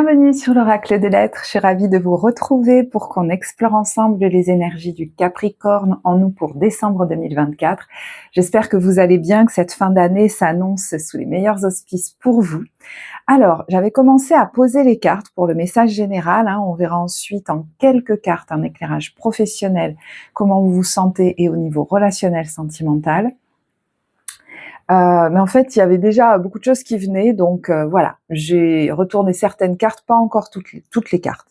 Bienvenue sur l'Oracle des Lettres, je suis ravie de vous retrouver pour qu'on explore ensemble les énergies du Capricorne en nous pour décembre 2024. J'espère que vous allez bien, que cette fin d'année s'annonce sous les meilleurs auspices pour vous. Alors, j'avais commencé à poser les cartes pour le message général, on verra ensuite en quelques cartes un éclairage professionnel, comment vous vous sentez et au niveau relationnel sentimental. Mais en fait, il y avait déjà beaucoup de choses qui venaient, donc voilà, j'ai retourné certaines cartes, pas encore toutes les cartes.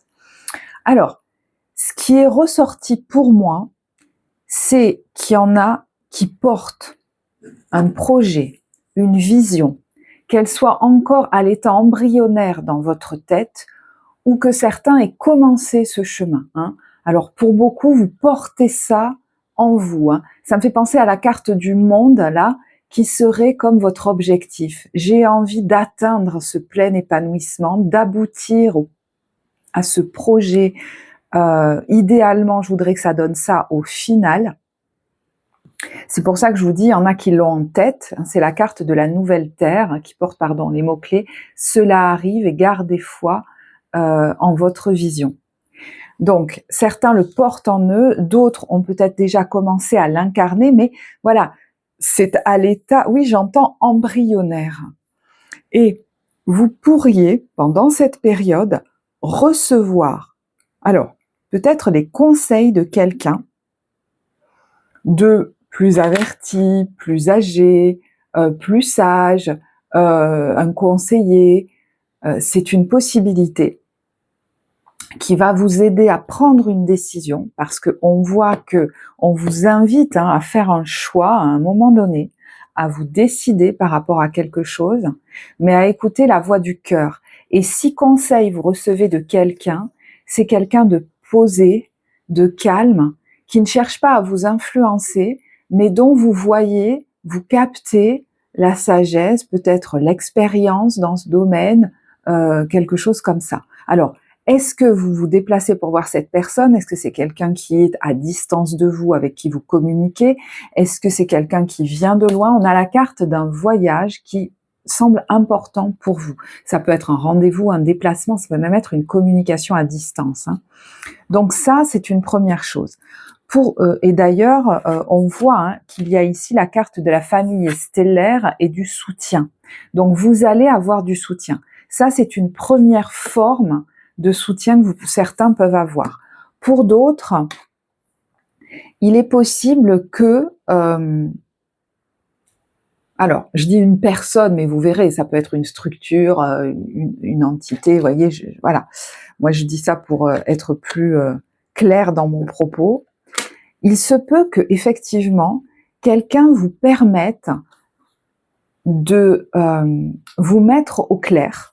Alors, ce qui est ressorti pour moi, c'est qu'il y en a qui portent un projet, une vision, qu'elle soit encore à l'état embryonnaire dans votre tête, ou que certains aient commencé ce chemin. Alors pour beaucoup, vous portez ça en vous. Ça me fait penser à la carte du monde, là, qui serait comme votre objectif. J'ai envie d'atteindre ce plein épanouissement, d'aboutir à ce projet. Idéalement, je voudrais que ça donne ça au final. C'est pour ça que je vous dis, il y en a qui l'ont en tête. C'est la carte de la nouvelle terre qui porte, les mots-clés. Cela arrive et gardez foi en votre vision. Donc, certains le portent en eux, d'autres ont peut-être déjà commencé à l'incarner, mais voilà, c'est à l'état, oui, j'entends embryonnaire. Et vous pourriez, pendant cette période, recevoir, alors, peut-être des conseils de quelqu'un de plus averti, plus âgé, plus sage, un conseiller, c'est une possibilité qui va vous aider à prendre une décision, parce qu'on voit que on vous invite à faire un choix à un moment donné, à vous décider par rapport à quelque chose, mais à écouter la voix du cœur. Et si conseil vous recevez de quelqu'un, c'est quelqu'un de posé, de calme, qui ne cherche pas à vous influencer, mais dont vous voyez, vous captez la sagesse, peut-être l'expérience dans ce domaine, quelque chose comme ça. Alors, est-ce que vous vous déplacez pour voir cette personne? Est-ce que c'est quelqu'un qui est à distance de vous, avec qui vous communiquez? Est-ce que c'est quelqu'un qui vient de loin? On a la carte d'un voyage qui semble important pour vous. Ça peut être un rendez-vous, un déplacement, ça peut même être une communication à distance. Donc ça, c'est une première chose. Et d'ailleurs, on voit qu'il y a ici la carte de la famille stellaire et du soutien. Donc vous allez avoir du soutien. Ça, c'est une première forme de soutien que certains peuvent avoir. Pour d'autres, il est possible que... alors, je dis une personne, mais vous verrez, ça peut être une structure, une entité, vous voyez, voilà. Moi, je dis ça pour être plus clair dans mon propos. Il se peut que, effectivement, quelqu'un vous permette de vous mettre au clair.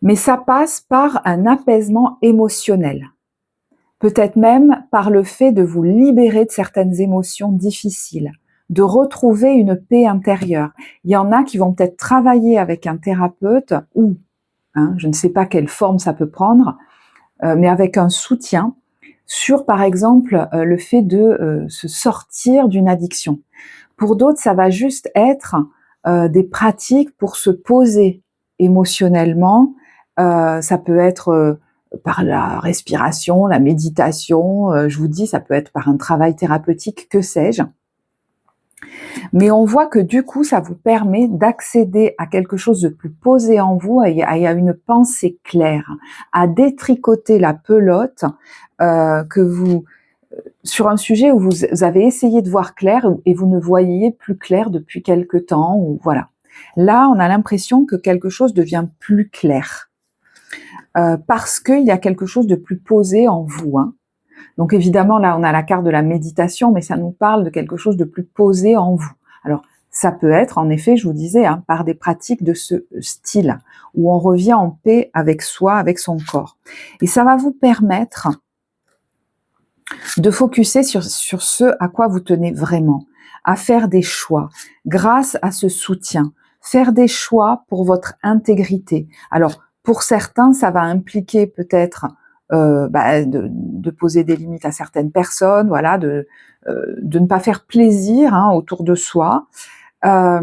Mais ça passe par un apaisement émotionnel. Peut-être même par le fait de vous libérer de certaines émotions difficiles, de retrouver une paix intérieure. Il y en a qui vont peut-être travailler avec un thérapeute ou, je ne sais pas quelle forme ça peut prendre, mais avec un soutien sur, par exemple, le fait de se sortir d'une addiction. Pour d'autres, ça va juste être des pratiques pour se poser émotionnellement. Ça peut être par la respiration, la méditation, je vous dis, ça peut être par un travail thérapeutique, que sais-je. Mais on voit que du coup, ça vous permet d'accéder à quelque chose de plus posé en vous, à une pensée claire, à détricoter la pelote sur un sujet où vous avez essayé de voir clair et vous ne voyiez plus clair depuis quelque temps, ou voilà. Là, on a l'impression que quelque chose devient plus clair. Parce qu'il y a quelque chose de plus posé en vous. Donc évidemment, là, on a la carte de la méditation, mais ça nous parle de quelque chose de plus posé en vous. Alors, ça peut être, en effet, je vous disais, par des pratiques de ce style, où on revient en paix avec soi, avec son corps. Et ça va vous permettre de focuser sur ce à quoi vous tenez vraiment, à faire des choix grâce à ce soutien, faire des choix pour votre intégrité. Alors, pour certains, ça va impliquer peut-être de poser des limites à certaines personnes, voilà, de ne pas faire plaisir autour de soi. Ça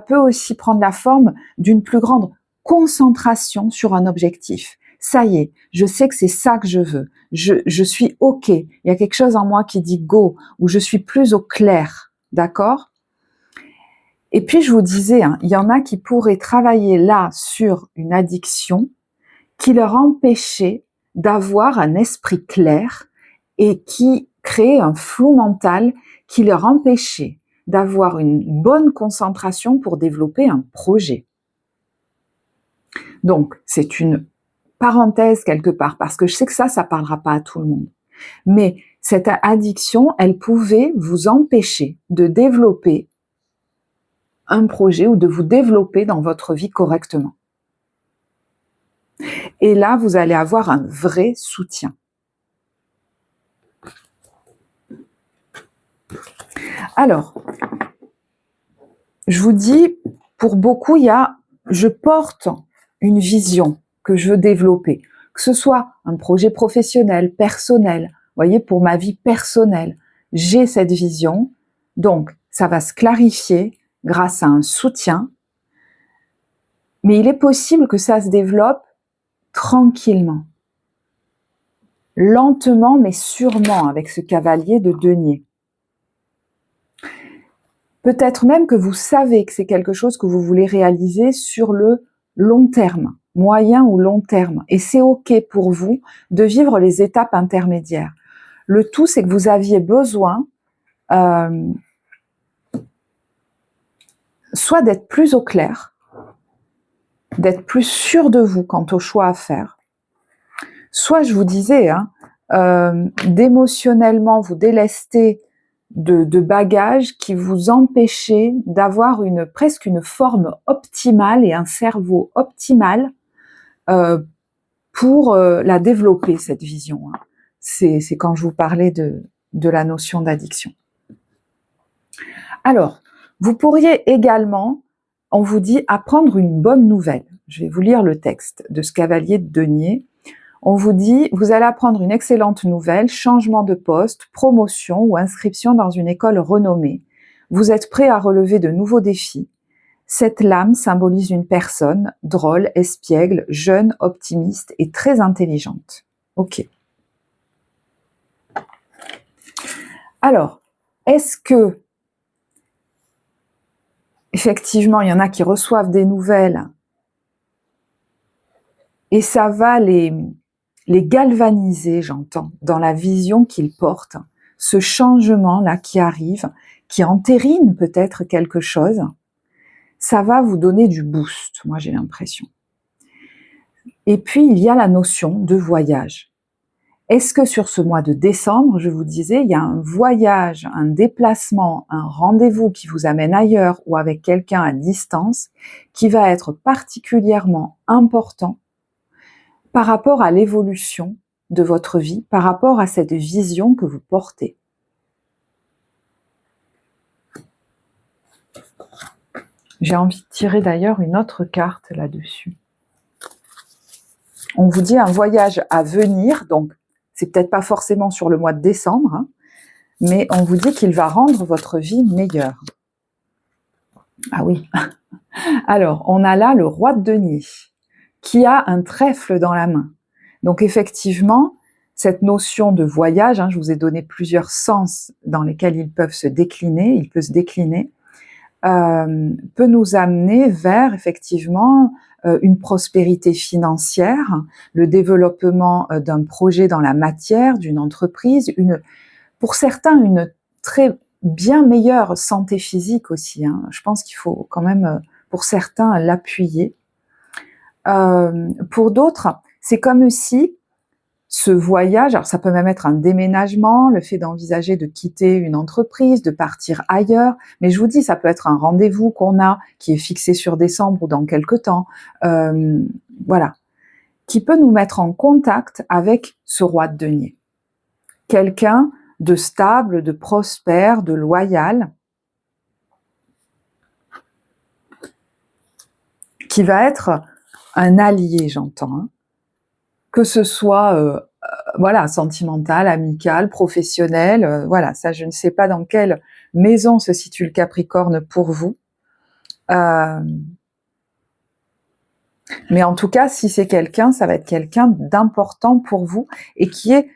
peut aussi prendre la forme d'une plus grande concentration sur un objectif. Ça y est, je sais que c'est ça que je veux. Je suis OK. Il y a quelque chose en moi qui dit go, ou je suis plus au clair. D'accord ? Et puis, je vous disais, hein, il y en a qui pourraient travailler là sur une addiction qui leur empêchait d'avoir un esprit clair et qui créait un flou mental qui leur empêchait d'avoir une bonne concentration pour développer un projet. Donc, c'est une parenthèse quelque part, parce que je sais que ça parlera pas à tout le monde. Mais cette addiction, elle pouvait vous empêcher de développer un projet ou de vous développer dans votre vie correctement. Et là, vous allez avoir un vrai soutien. Alors, je vous dis, pour beaucoup, je porte une vision que je veux développer, que ce soit un projet professionnel, personnel. Vous voyez, pour ma vie personnelle, j'ai cette vision, donc ça va se clarifier grâce à un soutien, mais il est possible que ça se développe tranquillement, lentement mais sûrement avec ce cavalier de denier. Peut-être même que vous savez que c'est quelque chose que vous voulez réaliser sur le long terme, moyen ou long terme, et c'est OK pour vous de vivre les étapes intermédiaires. Le tout, c'est que vous aviez besoin soit d'être plus au clair, d'être plus sûr de vous quant au choix à faire, soit, je vous disais, d'émotionnellement vous délester de bagages qui vous empêchaient d'avoir presque une forme optimale et un cerveau optimal pour la développer, cette vision. C'est quand je vous parlais de la notion d'addiction. Alors, vous pourriez également, on vous dit, apprendre une bonne nouvelle. Je vais vous lire le texte de ce cavalier de denier. On vous dit, vous allez apprendre une excellente nouvelle, changement de poste, promotion ou inscription dans une école renommée. Vous êtes prêt à relever de nouveaux défis. Cette lame symbolise une personne drôle, espiègle, jeune, optimiste et très intelligente. Ok. Alors, est-ce que, effectivement, il y en a qui reçoivent des nouvelles et ça va les galvaniser, j'entends, dans la vision qu'ils portent, ce changement-là qui arrive, qui entérine peut-être quelque chose, ça va vous donner du boost, moi j'ai l'impression. Et puis, il y a la notion de voyage. Est-ce que sur ce mois de décembre, je vous disais, il y a un voyage, un déplacement, un rendez-vous qui vous amène ailleurs ou avec quelqu'un à distance, qui va être particulièrement important par rapport à l'évolution de votre vie, par rapport à cette vision que vous portez. J'ai envie de tirer d'ailleurs une autre carte là-dessus. On vous dit un voyage à venir, donc c'est peut-être pas forcément sur le mois de décembre, mais on vous dit qu'il va rendre votre vie meilleure. Ah oui. Alors, on a là le roi de denier, qui a un trèfle dans la main. Donc effectivement, cette notion de voyage, je vous ai donné plusieurs sens dans lesquels il peut se décliner, peut nous amener vers effectivement une prospérité financière, le développement d'un projet dans la matière, d'une entreprise, pour certains une très bien meilleure santé physique aussi. Je pense qu'il faut quand même, pour certains, l'appuyer. Pour d'autres, c'est comme si ce voyage, alors ça peut même être un déménagement, le fait d'envisager de quitter une entreprise, de partir ailleurs, mais je vous dis, ça peut être un rendez-vous qu'on a, qui est fixé sur décembre ou dans quelque temps, voilà, qui peut nous mettre en contact avec ce roi de denier. Quelqu'un de stable, de prospère, de loyal, qui va être un allié, j'entends, que ce soit sentimental, amical, professionnel, voilà, ça je ne sais pas dans quelle maison se situe le Capricorne pour vous. Mais en tout cas, si c'est quelqu'un, ça va être quelqu'un d'important pour vous et qui est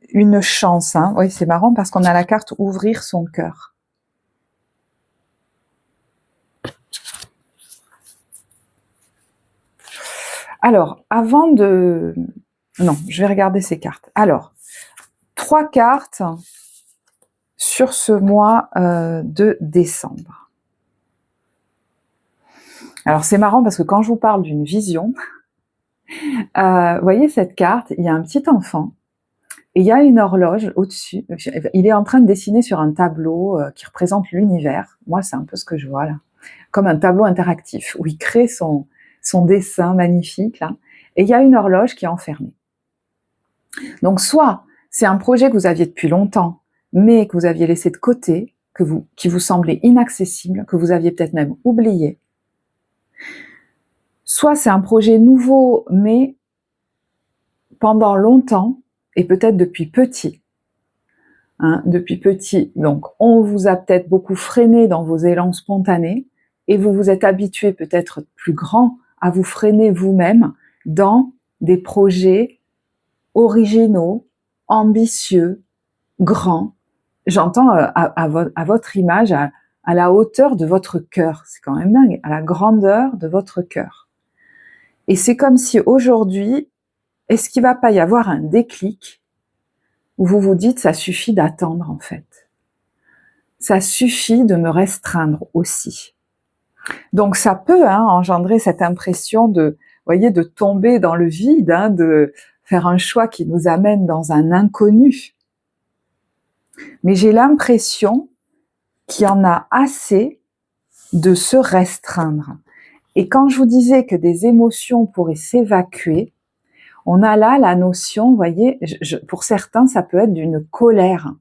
une chance. Hein. Oui, c'est marrant parce qu'on a la carte ouvrir son cœur. Alors, avant de... Non, je vais regarder ces cartes. Alors, 3 cartes sur ce mois de décembre. Alors, c'est marrant parce que quand je vous parle d'une vision, vous voyez cette carte, il y a un petit enfant et il y a une horloge au-dessus. Il est en train de dessiner sur un tableau qui représente l'univers. Moi, c'est un peu ce que je vois là. Comme un tableau interactif où il crée son dessin magnifique là. Et il y a une horloge qui est enfermée. Donc, soit c'est un projet que vous aviez depuis longtemps, mais que vous aviez laissé de côté, qui vous semblait inaccessible, que vous aviez peut-être même oublié. Soit c'est un projet nouveau, mais pendant longtemps, et peut-être depuis petit. Hein, depuis petit. Donc, on vous a peut-être beaucoup freiné dans vos élans spontanés, et vous vous êtes habitué peut-être plus grand à vous freiner vous-même dans des projets originaux, ambitieux, grands. J'entends à votre image, à la hauteur de votre cœur. C'est quand même dingue, à la grandeur de votre cœur. Et c'est comme si aujourd'hui, est-ce qu'il ne va pas y avoir un déclic où vous vous dites, ça suffit d'attendre en fait. Ça suffit de me restreindre aussi. Donc ça peut engendrer cette impression de, voyez, de tomber dans le vide, de faire un choix qui nous amène dans un inconnu. Mais j'ai l'impression qu'il y en a assez de se restreindre. Et quand je vous disais que des émotions pourraient s'évacuer, on a là la notion, vous voyez, pour certains, ça peut être d'une colère,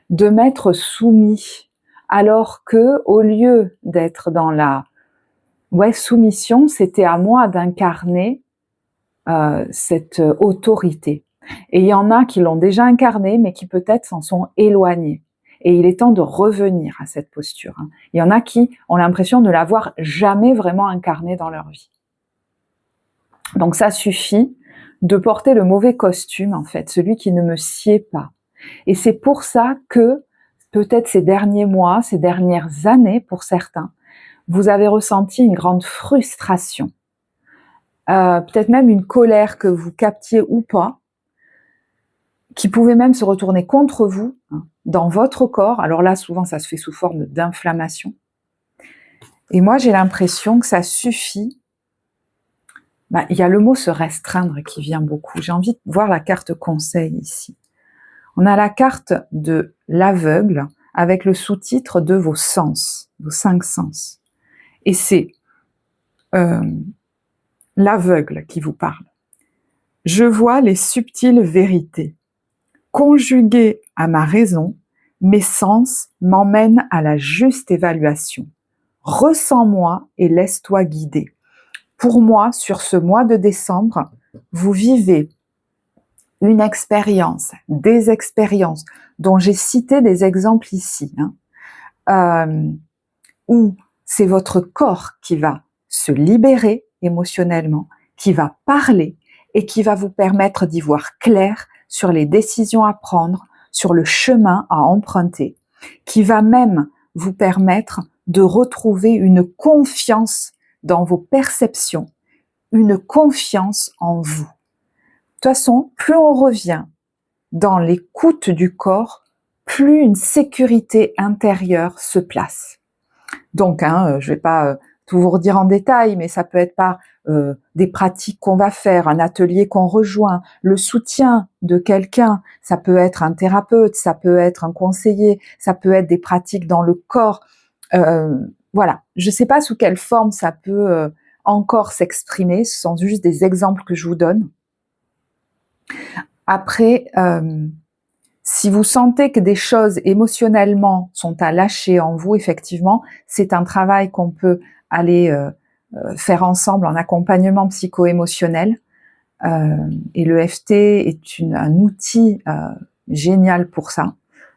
de m'être soumis, alors que au lieu d'être dans la soumission, c'était à moi d'incarner cette autorité. Et il y en a qui l'ont déjà incarné, mais qui peut-être s'en sont éloignés. Et il est temps de revenir à cette posture. Il y en a qui ont l'impression de l'avoir jamais vraiment incarné dans leur vie. Donc ça suffit de porter le mauvais costume, en fait, celui qui ne me sied pas. Et c'est pour ça que, peut-être ces derniers mois, ces dernières années, pour certains, vous avez ressenti une grande frustration. Peut-être même une colère que vous captiez ou pas, qui pouvait même se retourner contre vous, dans votre corps. Alors là, souvent, ça se fait sous forme d'inflammation. Et moi, j'ai l'impression que ça suffit. Il y a le mot se restreindre qui vient beaucoup. J'ai envie de voir la carte conseil ici. On a la carte de l'aveugle avec le sous-titre de vos sens, vos 5 sens. Et c'est l'aveugle qui vous parle. Je vois les subtiles vérités. Conjuguées à ma raison, mes sens m'emmènent à la juste évaluation. Ressens-moi et laisse-toi guider. Pour moi, sur ce mois de décembre, vous vivez une expérience, des expériences, dont j'ai cité des exemples ici, où c'est votre corps qui va se libérer émotionnellement, qui va parler et qui va vous permettre d'y voir clair sur les décisions à prendre, sur le chemin à emprunter, qui va même vous permettre de retrouver une confiance dans vos perceptions, une confiance en vous. De toute façon, plus on revient dans l'écoute du corps, plus une sécurité intérieure se place. Donc, je vais pas tout vous redire en détail, mais ça peut être par des pratiques qu'on va faire, un atelier qu'on rejoint, le soutien de quelqu'un, ça peut être un thérapeute, ça peut être un conseiller, ça peut être des pratiques dans le corps. Voilà, je ne sais pas sous quelle forme ça peut encore s'exprimer, ce sont juste des exemples que je vous donne. Après, si vous sentez que des choses émotionnellement sont à lâcher en vous, effectivement, c'est un travail qu'on peut aller faire ensemble en accompagnement psycho-émotionnel. Et le FT est un outil génial pour ça.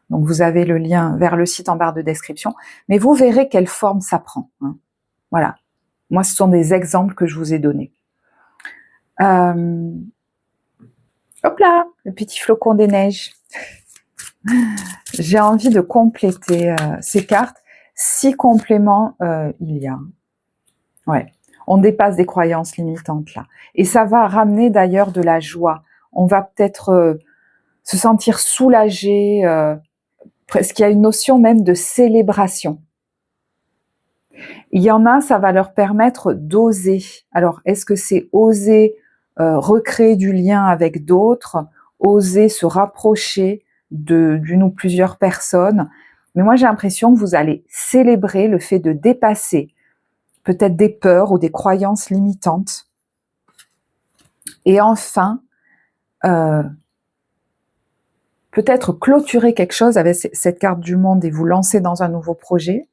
Donc vous avez le lien vers le site en barre de description. Mais vous verrez quelle forme ça prend. Voilà. Moi, ce sont des exemples que je vous ai donnés. Hop là, le petit flocon des neiges. J'ai envie de compléter ces cartes. 6 compléments il y a. Ouais, on dépasse des croyances limitantes là. Et ça va ramener d'ailleurs de la joie. On va peut-être se sentir soulagé, presque il y a une notion même de célébration. Il y en a, ça va leur permettre d'oser. Alors, est-ce que c'est oser recréer du lien avec d'autres, oser se rapprocher d'une ou plusieurs personnes? Mais moi, j'ai l'impression que vous allez célébrer le fait de dépasser peut-être des peurs ou des croyances limitantes. Et enfin, peut-être clôturer quelque chose avec cette carte du monde et vous lancer dans un nouveau projet.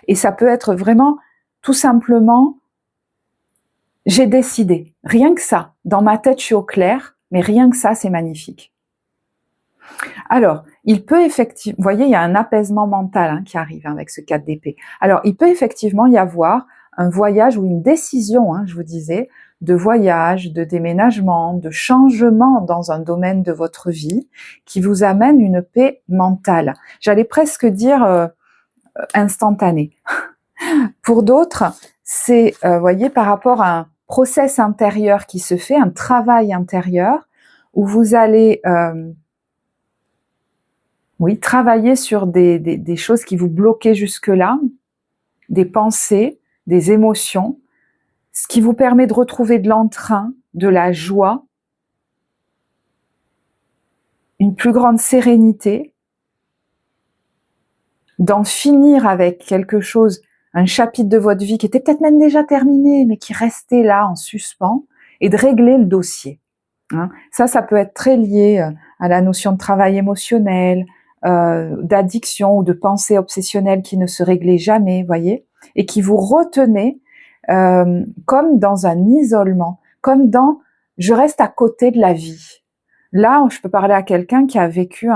Et ça peut être vraiment, tout simplement, j'ai décidé. Rien que ça. Dans ma tête, je suis au clair, mais rien que ça, c'est magnifique. Alors, il peut effectivement, vous voyez, il y a un apaisement mental qui arrive avec ce 4 d'épée. Alors, il peut effectivement y avoir un voyage ou une décision, je vous disais, de voyage, de déménagement, de changement dans un domaine de votre vie qui vous amène une paix mentale. J'allais presque dire instantanée. Pour d'autres, c'est, voyez, par rapport à un process intérieur qui se fait, un travail intérieur, où vous allez travailler sur des choses qui vous bloquaient jusque-là, des pensées, des émotions, ce qui vous permet de retrouver de l'entrain, de la joie, une plus grande sérénité, d'en finir avec quelque chose, un chapitre de votre vie qui était peut-être même déjà terminé, mais qui restait là en suspens, et de régler le dossier. Ça peut être très lié à la notion de travail émotionnel, d'addiction ou de pensée obsessionnelle qui ne se réglait jamais, voyez, et qui vous retenait comme dans un isolement, comme dans « je reste à côté de la vie ». Là, je peux parler à quelqu'un qui a vécu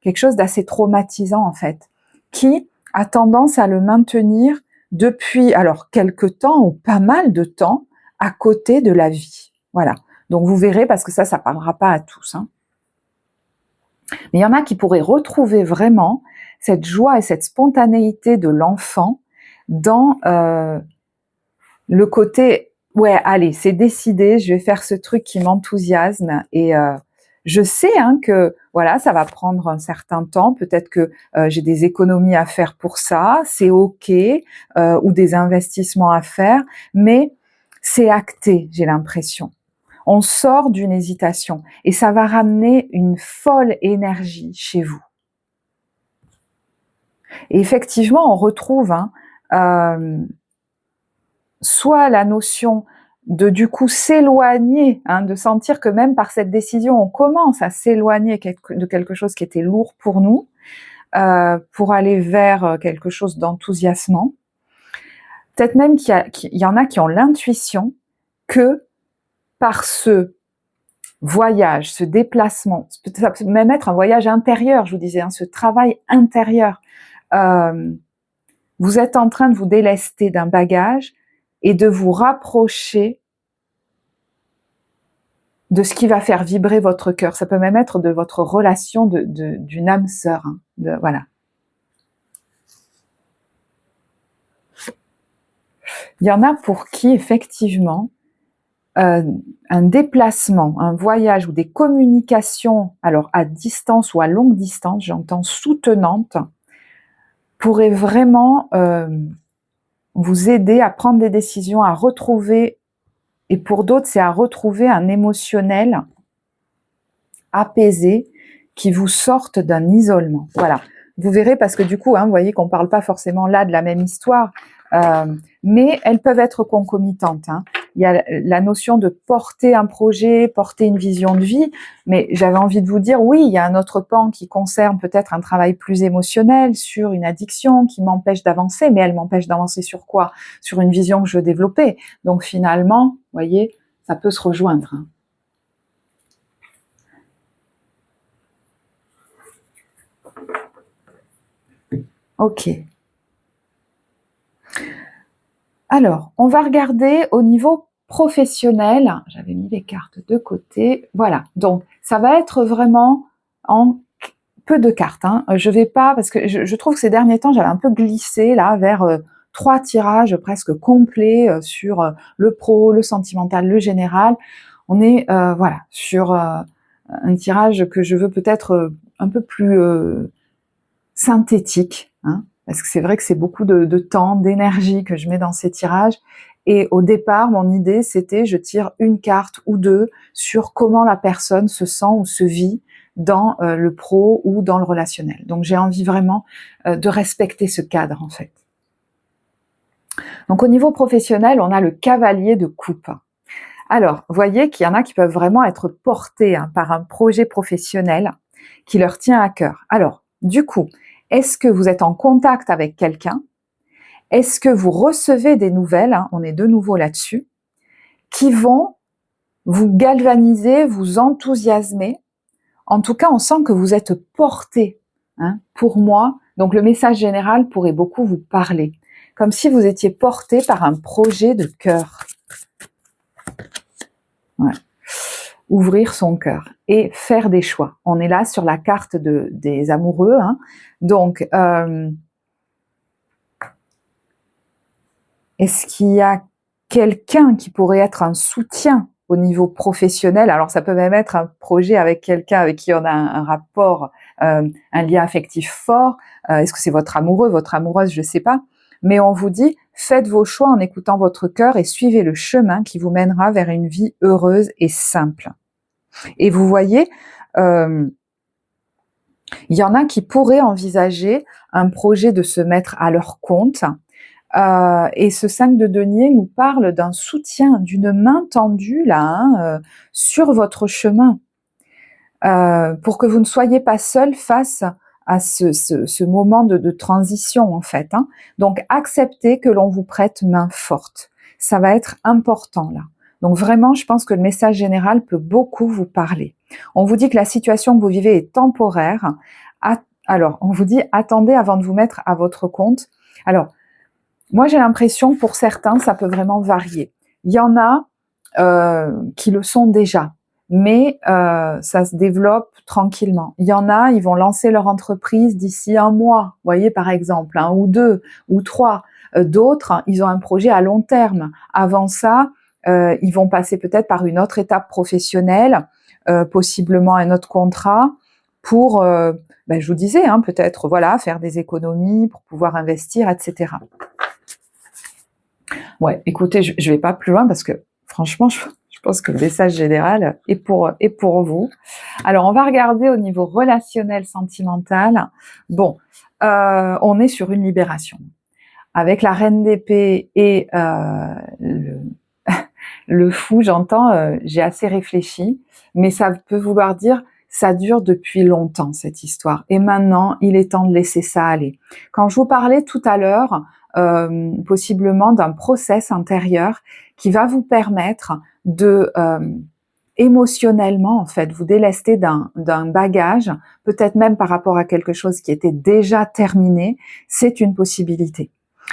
quelque chose d'assez traumatisant en fait, qui a tendance à le maintenir depuis, alors quelque temps ou pas mal de temps, à côté de la vie. Voilà. Donc vous verrez, parce que ça parlera pas à tous. Mais il y en a qui pourraient retrouver vraiment cette joie et cette spontanéité de l'enfant dans le côté « ouais, allez, c'est décidé, je vais faire ce truc qui m'enthousiasme et je sais que voilà, ça va prendre un certain temps, peut-être que j'ai des économies à faire pour ça, c'est ok, ou des investissements à faire, mais c'est acté, j'ai l'impression. » On sort d'une hésitation et ça va ramener une folle énergie chez vous. Et effectivement, on retrouve soit la notion de du coup s'éloigner, de sentir que même par cette décision, on commence à s'éloigner de quelque chose qui était lourd pour nous, pour aller vers quelque chose d'enthousiasmant. Peut-être même qu'il y en a qui ont l'intuition que par ce voyage, ce déplacement, ça peut même être un voyage intérieur, je vous disais, ce travail intérieur, vous êtes en train de vous délester d'un bagage et de vous rapprocher de ce qui va faire vibrer votre cœur. Ça peut même être de votre relation d'une âme sœur. Voilà. Il y en a pour qui, effectivement, un déplacement, un voyage ou des communications, alors à distance ou à longue distance, j'entends soutenantes, pourrait vraiment vous aider à prendre des décisions, à retrouver, et pour d'autres, c'est à retrouver un émotionnel apaisé qui vous sorte d'un isolement. Voilà. Vous verrez, parce que du coup, vous voyez qu'on ne parle pas forcément là de la même histoire, mais elles peuvent être concomitantes. Il y a la notion de porter un projet, porter une vision de vie, mais j'avais envie de vous dire, oui, il y a un autre pan qui concerne peut-être un travail plus émotionnel sur une addiction qui m'empêche d'avancer, mais elle m'empêche d'avancer sur quoi? Sur une vision que je veux développer. Donc finalement, vous voyez, ça peut se rejoindre. Ok. Alors, on va regarder au niveau professionnel, j'avais mis les cartes de côté, voilà, donc ça va être vraiment en peu de cartes, hein. Je vais pas, parce que je trouve que ces derniers temps, j'avais un peu glissé là vers 3 tirages presque complets sur le pro, le sentimental, le général. On est voilà, sur un tirage que je veux peut-être un peu plus synthétique, hein, parce que c'est vrai que c'est beaucoup de temps, d'énergie que je mets dans ces tirages. Et au départ, mon idée, c'était je tire une carte ou deux sur comment la personne se sent ou se vit dans le pro ou dans le relationnel. Donc j'ai envie vraiment de respecter ce cadre en fait. Donc au niveau professionnel, on a le cavalier de coupe. Alors, vous voyez qu'il y en a qui peuvent vraiment être portés par un projet professionnel qui leur tient à cœur. Alors, du coup, est-ce que vous êtes en contact avec quelqu'un? Est-ce que vous recevez des nouvelles, on est de nouveau là-dessus, qui vont vous galvaniser, vous enthousiasmer? En tout cas, on sent que vous êtes porté. Pour moi, donc le message général pourrait beaucoup vous parler, comme si vous étiez porté par un projet de cœur. Ouais. Ouvrir son cœur et faire des choix. On est là sur la carte des amoureux. Donc, est-ce qu'il y a quelqu'un qui pourrait être un soutien au niveau professionnel? Alors, ça peut même être un projet avec quelqu'un avec qui on a un rapport, un lien affectif fort. Est-ce que c'est votre amoureux, votre amoureuse? Je ne sais pas. Mais on vous dit, faites vos choix en écoutant votre cœur et suivez le chemin qui vous mènera vers une vie heureuse et simple. Et vous voyez, il y en a qui pourraient envisager un projet de se mettre à leur compte. Et ce 5 de denier nous parle d'un soutien, d'une main tendue là, sur votre chemin, pour que vous ne soyez pas seul face à ce moment de transition en fait. Donc acceptez que l'on vous prête main forte. Ça va être important là. Donc vraiment, je pense que le message général peut beaucoup vous parler. On vous dit que la situation que vous vivez est temporaire. Alors, on vous dit attendez avant de vous mettre à votre compte. Alors, moi j'ai l'impression que pour certains, ça peut vraiment varier. Il y en a qui le sont déjà, mais ça se développe tranquillement. Il y en a, ils vont lancer leur entreprise d'ici 1 mois, vous voyez par exemple, ou 2, ou 3. D'autres, ils ont un projet à long terme. Avant ça, ils vont passer peut-être par une autre étape professionnelle, possiblement un autre contrat, pour, je vous disais, peut-être voilà, faire des économies pour pouvoir investir, etc. Ouais, écoutez, je vais pas plus loin parce que franchement, je pense que le message général est pour vous. Alors, on va regarder au niveau relationnel, sentimental. Bon, on est sur une libération. Avec la reine d'épée et le fou, j'entends, j'ai assez réfléchi, mais ça peut vouloir dire ça dure depuis longtemps cette histoire. Et maintenant, il est temps de laisser ça aller. Quand je vous parlais tout à l'heure, possiblement d'un process intérieur qui va vous permettre de émotionnellement en fait vous délester d'un bagage, peut-être même par rapport à quelque chose qui était déjà terminé, c'est une possibilité.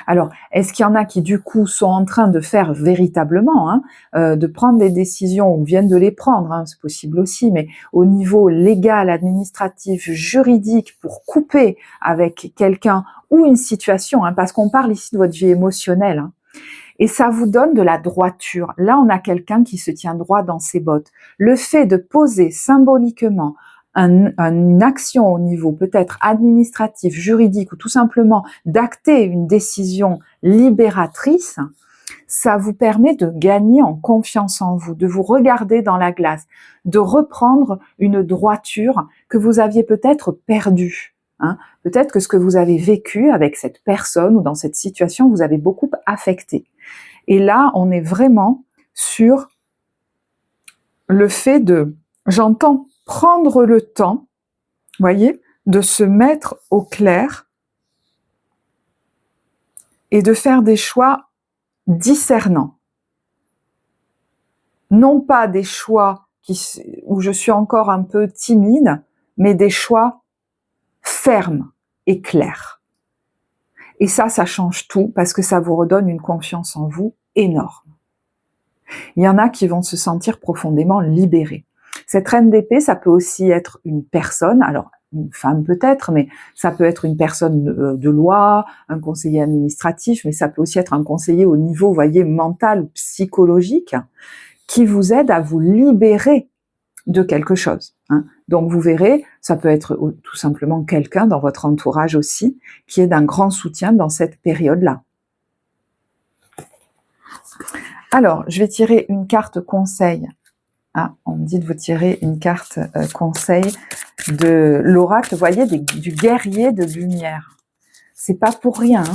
Alors, est-ce qu'il y en a qui du coup sont en train de faire véritablement, de prendre des décisions ou viennent de les prendre, c'est possible aussi, mais au niveau légal, administratif, juridique, pour couper avec quelqu'un ou une situation, parce qu'on parle ici de votre vie émotionnelle, et ça vous donne de la droiture. Là, on a quelqu'un qui se tient droit dans ses bottes. Le fait de poser symboliquement une action au niveau peut-être administratif, juridique ou tout simplement d'acter une décision libératrice, ça vous permet de gagner en confiance en vous, de vous regarder dans la glace, de reprendre une droiture que vous aviez peut-être perdue. Peut-être que ce que vous avez vécu avec cette personne ou dans cette situation vous avez beaucoup affecté. Et là, on est vraiment sur le fait de, j'entends, prendre le temps, voyez, de se mettre au clair et de faire des choix discernants. Non pas des choix où je suis encore un peu timide, mais des choix fermes et clairs. Et ça change tout parce que ça vous redonne une confiance en vous énorme. Il y en a qui vont se sentir profondément libérés. Cette reine d'épée, ça peut aussi être une personne, alors une femme peut-être, mais ça peut être une personne de loi, un conseiller administratif, mais ça peut aussi être un conseiller au niveau, vous voyez, mental ou psychologique, qui vous aide à vous libérer de quelque chose. Donc vous verrez, ça peut être tout simplement quelqu'un dans votre entourage aussi, qui est d'un grand soutien dans cette période-là. Alors, je vais tirer une carte conseil. On me dit de vous tirer une carte conseil de l'oracle, vous voyez, du guerrier de lumière. C'est pas pour rien,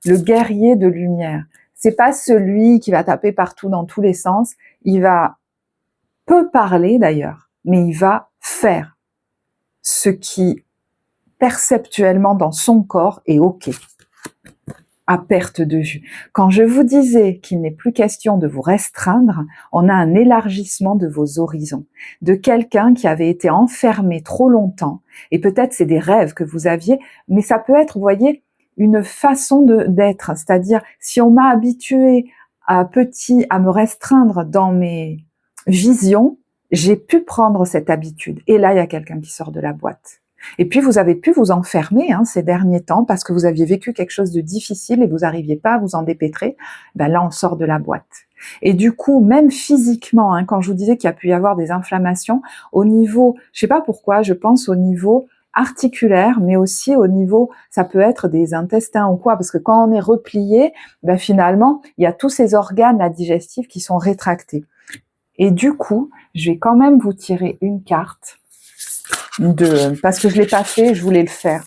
le guerrier de lumière. C'est pas celui qui va taper partout dans tous les sens. Il peut parler d'ailleurs, mais il va faire ce qui perceptuellement dans son corps est OK, à perte de vue. Quand je vous disais qu'il n'est plus question de vous restreindre, on a un élargissement de vos horizons, de quelqu'un qui avait été enfermé trop longtemps, et peut-être c'est des rêves que vous aviez, mais ça peut être, vous voyez, une façon d'être, c'est-à-dire si on m'a habitué à me restreindre dans mes visions, j'ai pu prendre cette habitude, et là il y a quelqu'un qui sort de la boîte. Et puis vous avez pu vous enfermer ces derniers temps parce que vous aviez vécu quelque chose de difficile et vous n'arriviez pas à vous en dépêtrer. Là on sort de la boîte. Et du coup, même physiquement, quand je vous disais qu'il y a pu y avoir des inflammations, au niveau, je sais pas pourquoi, je pense au niveau articulaire, mais aussi au niveau, ça peut être des intestins ou quoi, parce que quand on est replié, finalement, il y a tous ces organes là, digestifs qui sont rétractés. Et du coup, je vais quand même vous tirer une carte parce que je l'ai pas fait, je voulais le faire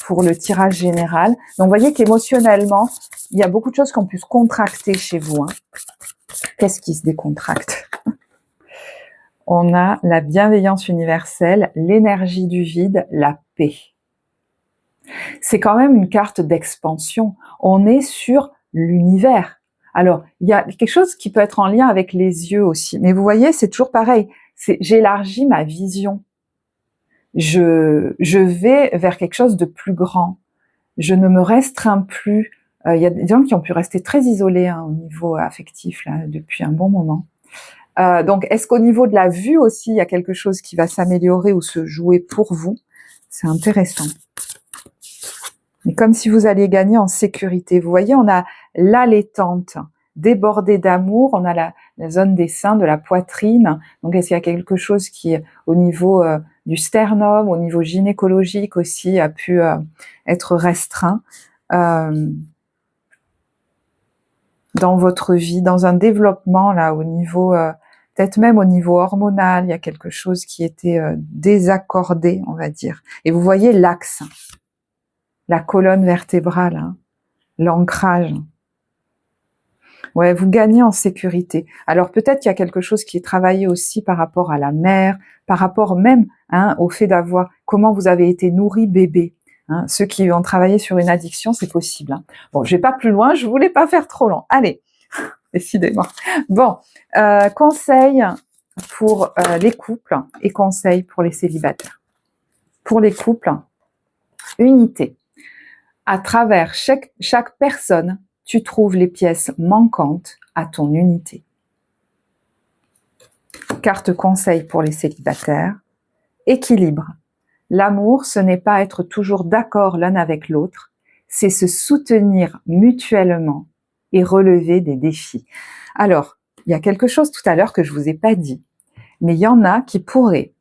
pour le tirage général. Donc, vous voyez qu'émotionnellement, il y a beaucoup de choses qui ont pu se contracter chez vous. Qu'est-ce qui se décontracte? On a la bienveillance universelle, l'énergie du vide, la paix. C'est quand même une carte d'expansion. On est sur l'univers. Alors, il y a quelque chose qui peut être en lien avec les yeux aussi. Mais vous voyez, c'est toujours pareil. J'élargis ma vision. Je vais vers quelque chose de plus grand. Je ne me restreins plus. Il y a des gens qui ont pu rester très isolés au niveau affectif là, depuis un bon moment. Donc, est-ce qu'au niveau de la vue aussi, il y a quelque chose qui va s'améliorer ou se jouer pour vous? C'est intéressant. Mais comme si vous alliez gagner en sécurité. Vous voyez, on a l'allaitante, débordée d'amour, on a la zone des seins, de la poitrine. Donc, est-ce qu'il y a quelque chose qui, au niveau du sternum, au niveau gynécologique aussi, a pu être restreint dans votre vie, dans un développement là, au niveau, peut-être même au niveau hormonal, il y a quelque chose qui était désaccordé, on va dire. Et vous voyez l'axe, la colonne vertébrale, l'ancrage. Ouais, vous gagnez en sécurité. Alors peut-être qu'il y a quelque chose qui est travaillé aussi par rapport à la mère, par rapport même au fait d'avoir comment vous avez été nourri bébé. Ceux qui ont travaillé sur une addiction, c'est possible. Bon, je vais pas plus loin, je voulais pas faire trop long. Allez, décidément. Bon, conseil pour les couples et conseil pour les célibataires. Pour les couples, unité. À travers chaque personne, tu trouves les pièces manquantes à ton unité. Carte conseil pour les célibataires. Équilibre. L'amour, ce n'est pas être toujours d'accord l'un avec l'autre, c'est se soutenir mutuellement et relever des défis. Alors, il y a quelque chose tout à l'heure que je vous ai pas dit, mais il y en a qui pourraient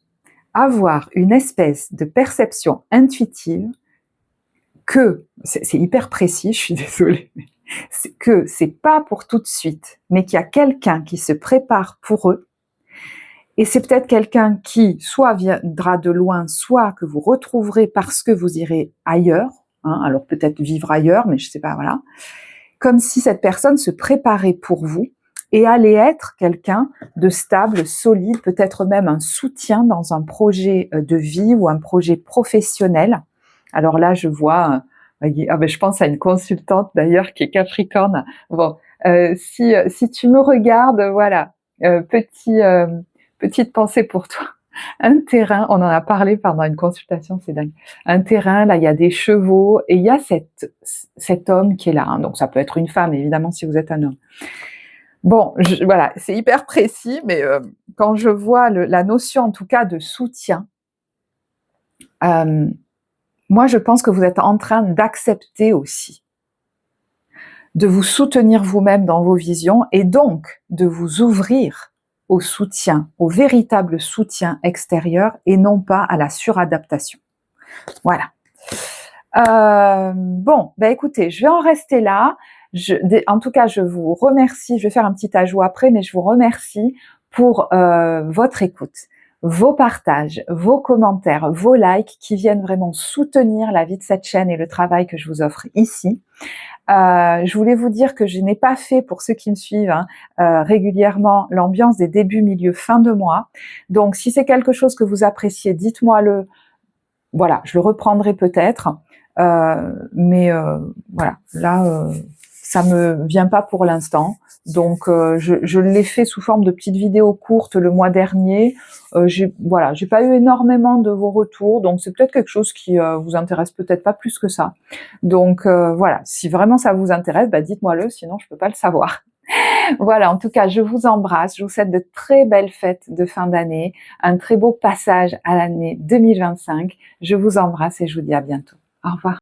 avoir une espèce de perception intuitive que, c'est hyper précis, je suis désolée, que c'est pas pour tout de suite, mais qu'il y a quelqu'un qui se prépare pour eux. Et c'est peut-être quelqu'un qui soit viendra de loin, soit que vous retrouverez parce que vous irez ailleurs. Alors peut-être vivre ailleurs, mais je sais pas, voilà. Comme si cette personne se préparait pour vous et allait être quelqu'un de stable, solide, peut-être même un soutien dans un projet de vie ou un projet professionnel. Alors là, je vois, je pense à une consultante d'ailleurs qui est Capricorne. Bon, si tu me regardes, voilà, petite pensée pour toi. Un terrain, on en a parlé pendant une consultation, c'est dingue. Un terrain, là, il y a des chevaux et il y a cet homme qui est là. Donc, ça peut être une femme, évidemment, si vous êtes un homme. Bon, voilà, c'est hyper précis, mais quand je vois la notion en tout cas de soutien, moi je pense que vous êtes en train d'accepter aussi, de vous soutenir vous-même dans vos visions et donc de vous ouvrir au soutien, au véritable soutien extérieur et non pas à la suradaptation. Voilà. Bon, bah écoutez, je vais en rester là. En tout cas, je vous remercie. Je vais faire un petit ajout après, mais je vous remercie pour votre écoute, vos partages, vos commentaires, vos likes qui viennent vraiment soutenir la vie de cette chaîne et le travail que je vous offre ici. Je voulais vous dire que je n'ai pas fait, pour ceux qui me suivent régulièrement, l'ambiance des débuts, milieu, fin de mois. Donc, si c'est quelque chose que vous appréciez, dites-moi-le. Voilà, je le reprendrai peut-être, mais voilà, là, ça me vient pas pour l'instant. Donc, je l'ai fait sous forme de petites vidéos courtes le mois dernier. J'ai pas eu énormément de vos retours, donc c'est peut-être quelque chose qui vous intéresse peut-être pas plus que ça. Donc voilà, si vraiment ça vous intéresse, bah dites-moi-le, sinon je peux pas le savoir. Voilà, en tout cas, je vous embrasse, je vous souhaite de très belles fêtes de fin d'année, un très beau passage à l'année 2025. Je vous embrasse et je vous dis à bientôt. Au revoir.